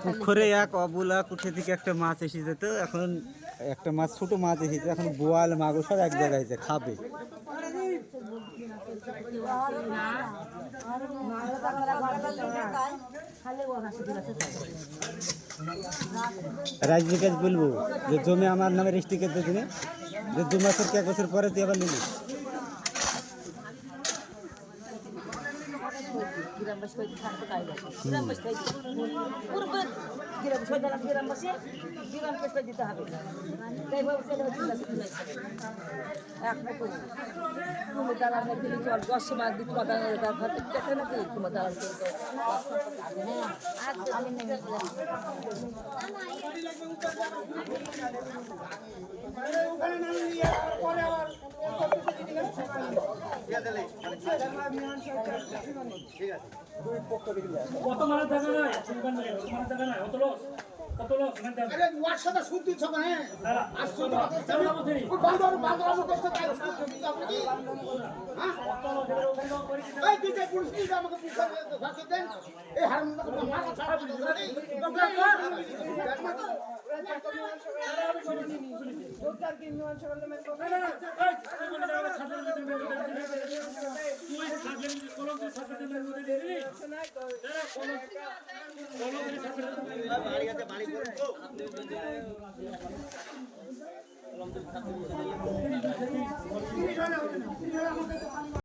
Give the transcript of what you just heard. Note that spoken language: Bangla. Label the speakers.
Speaker 1: পুকুরে এক অবলা কুঠে থেকে একটা মাছ এসে যেত, এখন একটা মাছ ছোট মাছ এসেছে, এখন বোয়াল মাগুর সব এক জায়গায় খাবে। রাজনীতি বলবো যে জমি আমার নামে রেজিস্ট্রি করতে দিনে, যে 2 মাসের কি 1 বছর পরে তুই আবার নিবি।
Speaker 2: কত মারা জায়গা নাই, তোমার জায়গা নাই, অত লোক কত লোক মানে আরে ওয়ার সাথে শুনতে ইচ্ছা করে হ্যাঁ আসছো তো কেমন বলছিস ওই বান্দর করতে তাই শুনতে আপনি কি হ্যাঁ কত লোক করি এই দিতে পুলিশ কি আমাকে পুলিশ ফাঁকি দেন এই হারামটা মাথা ছাড়া দিন সরকার কি নিয়ম সরলে মেন করে না তুই ছাগল কলম দিয়ে ছাগল দিয়ে মেরে দিবি না কলম দিয়ে ছাগল বাড়িতে বাড়ি করে তো কলম দিয়ে ছাগল দিয়ে